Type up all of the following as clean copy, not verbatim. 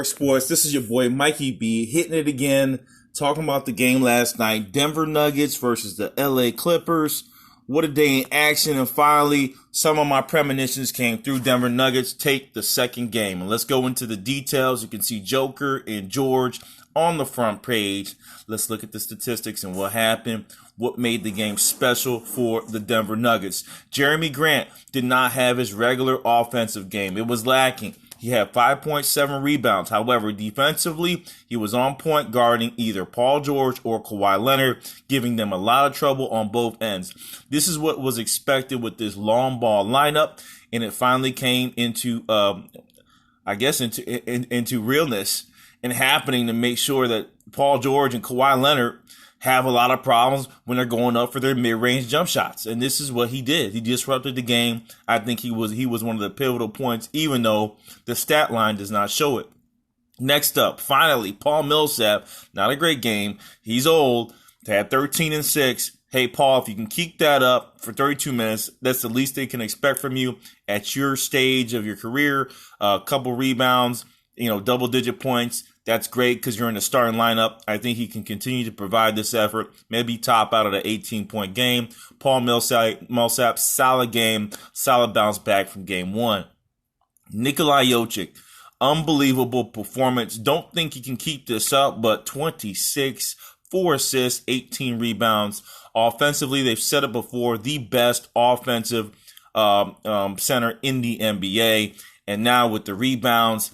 Sports. This is your boy Mikey B hitting it again, talking about the game last night. Denver Nuggets versus the LA Clippers. What a day in action. And finally, some of my premonitions came through. Denver Nuggets take the second game. And let's go into the details. You can see Joker and George on the front page. Let's look at the statistics and what happened. What made the game special for the Denver Nuggets. Jeremy Grant did not have his regular offensive game. It was lacking. He had 5.7 rebounds. However, defensively, he was on point guarding either Paul George or Kawhi Leonard, giving them a lot of trouble on both ends. This is what was expected with this long ball lineup, and it finally came into, into realness and happening to make sure that Paul George and Kawhi Leonard have a lot of problems when they're going up for their mid-range jump shots. And this is what he did. He disrupted the game. I think he was one of the pivotal points, even though the stat line does not show it. Next up, finally, Paul Millsap. Not a great game. He's old. Had 13 and 6. Hey, Paul, if you can keep that up for 32 minutes, that's the least they can expect from you at your stage of your career. A couple rebounds, double-digit points. That's great because you're in the starting lineup. I think he can continue to provide this effort, maybe top out of the 18-point game. Paul Millsap, solid game, solid bounce back from game one. Nikola Jokic, unbelievable performance. Don't think he can keep this up, but 26, 4 assists, 18 rebounds. Offensively, they've said it before, the best offensive center in the NBA. And now with the rebounds,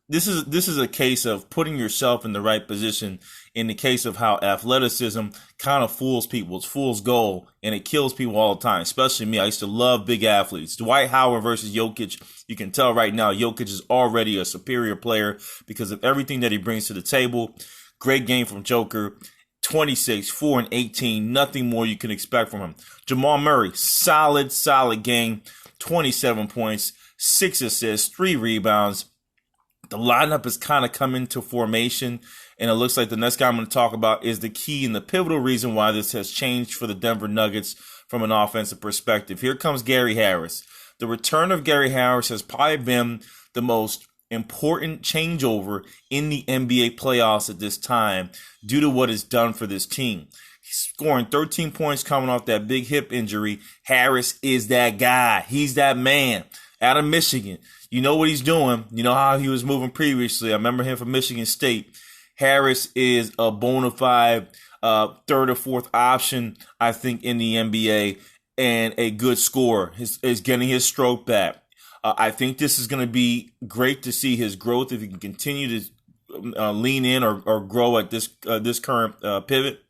This is a case of putting yourself in the right position in the case of how athleticism kind of fools people. It's fool's gold, and it kills people all the time, especially me. I used to love big athletes. Dwight Howard versus Jokic, you can tell right now Jokic is already a superior player because of everything that he brings to the table. Great game from Joker. 26, 4, and 18. Nothing more you can expect from him. Jamal Murray, solid game. 27 points, 6 assists, 3 rebounds. The lineup has kind of come into formation, and it looks like the next guy I'm going to talk about is the key and the pivotal reason why this has changed for the Denver Nuggets from an offensive perspective. Here comes Gary Harris. The return of Gary Harris has probably been the most important changeover in the NBA playoffs at this time due to what it's done for this team. He's scoring 13 points coming off that big hip injury. Harris is that guy. He's that man out of Michigan. You know what he's doing. You know how he was moving previously. I remember him from Michigan State. Harris is a bona fide third or fourth option, I think, in the NBA, and a good scorer. Is getting his stroke back. I think this is going to be great to see his growth if he can continue to lean in or grow at this current pivot.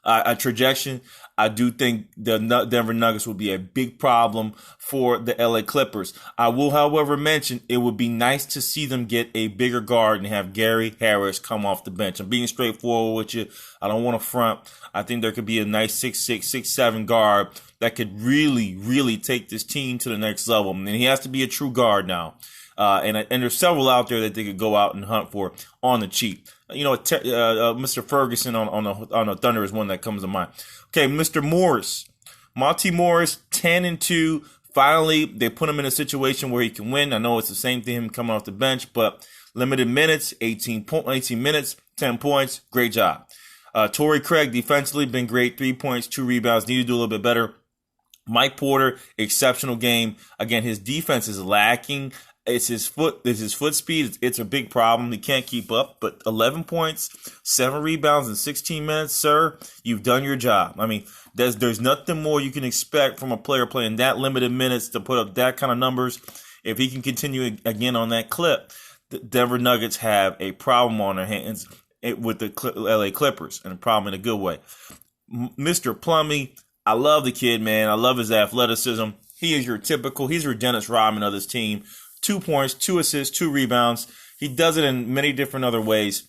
A trajectory. I do think the Denver Nuggets will be a big problem for the LA Clippers. I will, however, mention it would be nice to see them get a bigger guard and have Gary Harris come off the bench. I'm being straightforward with you. I don't want to front. I think there could be a nice 6'6", 6'7" guard that could really, really take this team to the next level. And he has to be a true guard now. And there's several out there that they could go out and hunt for on the cheap. Mr. Ferguson on the Thunder is one that comes to mind. Okay, Mr. Morris, Monte Morris, 10-2. Finally, they put him in a situation where he can win. I know it's the same thing, him coming off the bench, but limited minutes, 18 minutes, 10 points. Great job. Torrey Craig, defensively, been great. 3 points, 2 rebounds. Need to do a little bit better. Mike Porter, exceptional game. Again, his defense is lacking. It's his foot speed. It's a big problem. He can't keep up. But 11 points, 7 rebounds in 16 minutes, sir. You've done your job. I mean, there's nothing more you can expect from a player playing that limited minutes to put up that kind of numbers. If he can continue again on that clip, the Denver Nuggets have a problem on their hands with the LA Clippers, and a problem in a good way. Mr. Plumlee, I love the kid, man. I love his athleticism. He's your Dennis Rodman of this team. 2 points, 2 assists, 2 rebounds. He does it in many different other ways.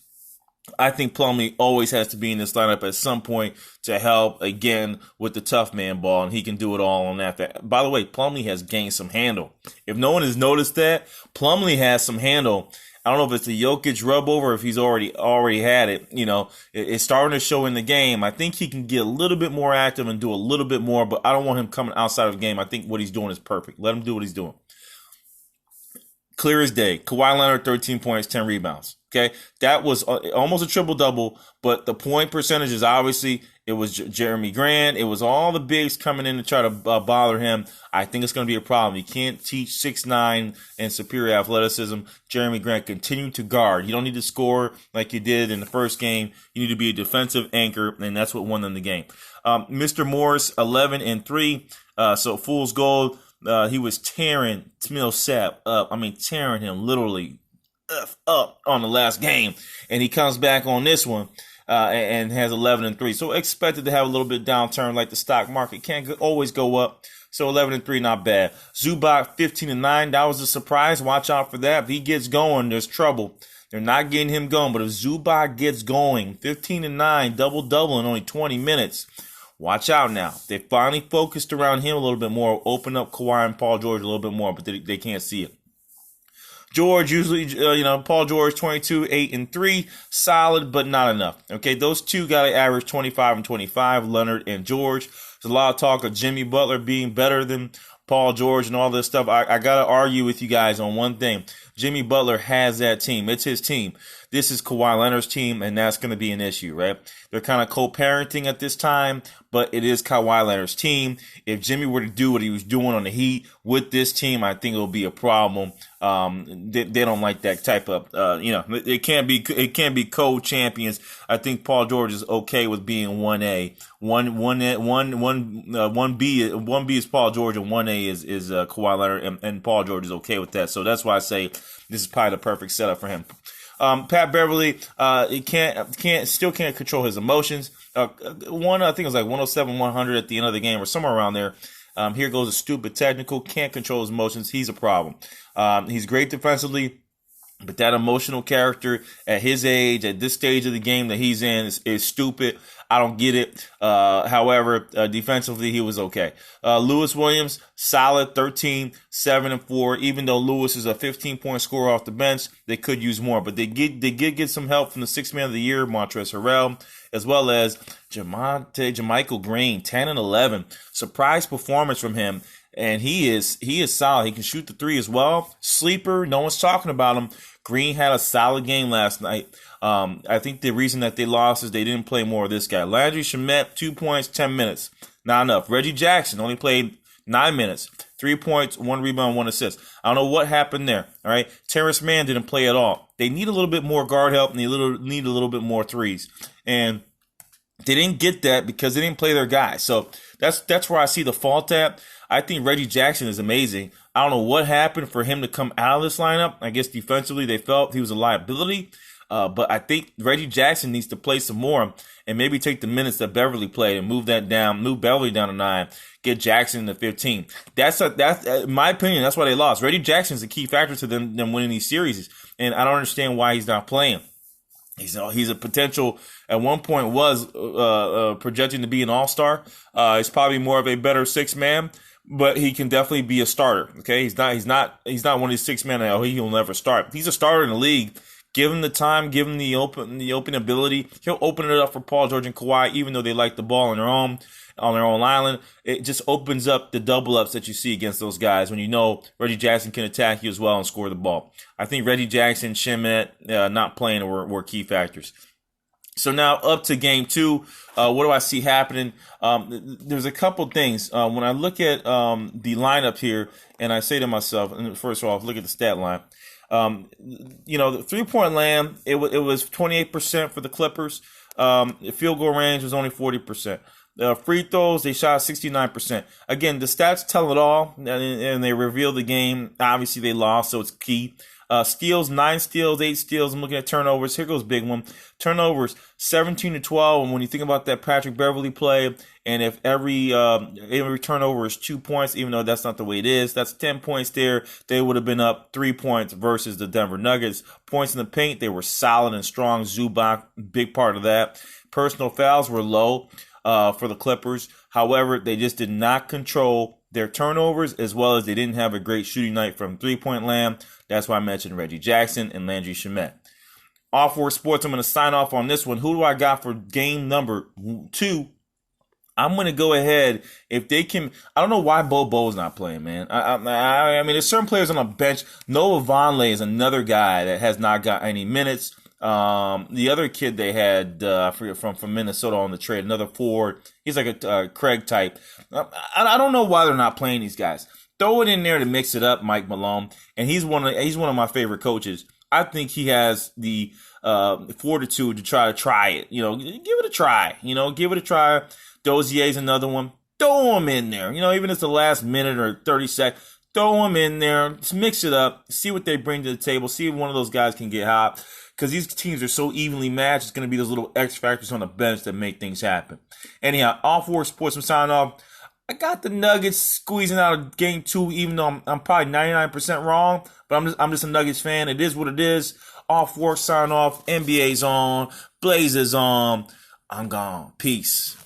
I think Plumlee always has to be in this lineup at some point to help, again, with the tough man ball, and he can do it all on that. By the way, Plumlee has gained some handle. If no one has noticed that, Plumlee has some handle. I don't know if it's the Jokic rub over, or if he's already had it. It's starting to show in the game. I think he can get a little bit more active and do a little bit more, but I don't want him coming outside of the game. I think what he's doing is perfect. Let him do what he's doing. Clear as day. Kawhi Leonard, 13 points, 10 rebounds. Okay, that was almost a triple-double, but the point percentages, obviously, it was Jeremy Grant. It was all the bigs coming in to try to bother him. I think it's going to be a problem. You can't teach 6'9" and superior athleticism. Jeremy Grant continued to guard. You don't need to score like you did in the first game. You need to be a defensive anchor, and that's what won them the game. Mr. Morris, 11 and 3, so fool's gold. He was tearing Millsap up. I mean, tearing him literally up on the last game, and he comes back on this one and has 11 and 3. So expected to have a little bit downturn, like the stock market can't always go up. So 11 and 3, not bad. Zubac, 15 and 9. That was a surprise. Watch out for that. If he gets going, there's trouble. They're not getting him going, but if Zubac gets going, 15 and 9, double in only 20 minutes. Watch out now. They finally focused around him a little bit more, open up Kawhi and Paul George a little bit more, but they can't see it. George, usually, Paul George, 22, 8 and 3, solid, but not enough. Okay, those two got to average 25 and 25, Leonard and George. There's a lot of talk of Jimmy Butler being better than Paul George and all this stuff. I got to argue with you guys on one thing. Jimmy Butler has that team. It's his team. This is Kawhi Leonard's team, and that's going to be an issue, right? They're kind of co-parenting at this time, but it is Kawhi Leonard's team. If Jimmy were to do what he was doing on the Heat with this team, I think it will be a problem. They don't like that type of, it can't be co-champions. I think Paul George is okay with being 1A. 1B is Paul George, and 1A is Kawhi Leonard, and Paul George is okay with that. So that's why I say this is probably the perfect setup for him. Pat Beverly, he still can't control his emotions. I think it was like 107, 100 at the end of the game or somewhere around there. Here goes a stupid technical, can't control his emotions. He's a problem. He's great defensively, but that emotional character at his age, at this stage of the game that he's in is stupid. I don't get it. However, defensively, he was okay. Lewis Williams, solid, 13, 7 and 4. Even though Lewis is a 15-point scorer off the bench, they could use more. But they did get some help from the Sixth Man of the Year, Montrezl Harrell, as well as Jermichael Green, 10 and 11. Surprise performance from him. And he is solid. He can shoot the three as well. Sleeper, no one's talking about him. Green had a solid game last night. I think the reason that they lost is they didn't play more of this guy. Landry Shamet, 2 points, 10 minutes. Not enough. Reggie Jackson only played 9 minutes. 3 points, 1 rebound, 1 assist. I don't know what happened there. All right. Terrence Mann didn't play at all. They need a little bit more guard help, and they need a little bit more threes. And they didn't get that because they didn't play their guys. So that's where I see the fault at. I think Reggie Jackson is amazing. I don't know what happened for him to come out of this lineup. I guess defensively they felt he was a liability. But I think Reggie Jackson needs to play some more and maybe take the minutes that Beverly played and move Beverly down to 9, get Jackson to 15. That's in my opinion, that's why they lost. Reggie Jackson is a key factor to them winning these series. And I don't understand why he's not playing. He's a potential, at one point was projecting to be an all-star. He's probably more of a better 6-man, but he can definitely be a starter. Okay. He's not one of these 6-man that he'll never start. He's a starter in the league. Give him the time, give him the open ability. He'll open it up for Paul George and Kawhi, even though they like the ball on their own island. It just opens up the double ups that you see against those guys when you know Reggie Jackson can attack you as well and score the ball. I think Reggie Jackson, SHAMET, not playing were key factors. So now up to game 2, what do I see happening? There's a couple things. When I look at the lineup here, and I say to myself, and first of all, look at the stat line. The 3-point land, it was 28% for the Clippers. The field goal range was only 40%. The free throws, they shot 69%. Again, the stats tell it all, and they reveal the game. Obviously, they lost, so it's key. Steals, 9 steals, 8 steals. I'm looking at turnovers. Here goes a big one. Turnovers, 17 to 12. And when you think about that Patrick Beverly play, and if every turnover is 2 points, even though that's not the way it is, that's 10 points there. They would have been up 3 points versus the Denver Nuggets. Points in the paint, they were solid and strong. Zubac, big part of that. Personal fouls were low for the Clippers. However, they just did not control their turnovers, as well as they didn't have a great shooting night from 3-point land. That's why I mentioned Reggie Jackson and Landry Shamet. Off-Work Sports, I'm going to sign off on this one. Who do I got for game number 2? I'm going to go ahead if they can. I don't know why Bo's not playing, man. I mean, there's certain players on the bench. Noah Vonleh is another guy that has not got any minutes. The other kid they had, I forget, from Minnesota on the trade, another forward. He's like a Craig type. I don't know why they're not playing these guys. Throw it in there to mix it up, Mike Malone, and he's one of my favorite coaches. I think he has the fortitude to try it. Give it a try. Give it a try. Dozier's another one. Throw him in there. Even if it's the last minute or 30 seconds, throw him in there. Just mix it up. See what they bring to the table. See if one of those guys can get hot. Because these teams are so evenly matched, it's going to be those little X factors on the bench that make things happen. Anyhow, All Four Sports, I'm signing off. I got the Nuggets squeezing out of game 2, even though I'm probably 99% wrong. But I'm just a Nuggets fan. It is what it is. All Four sign off. NBA's on. Blazers on. I'm gone. Peace.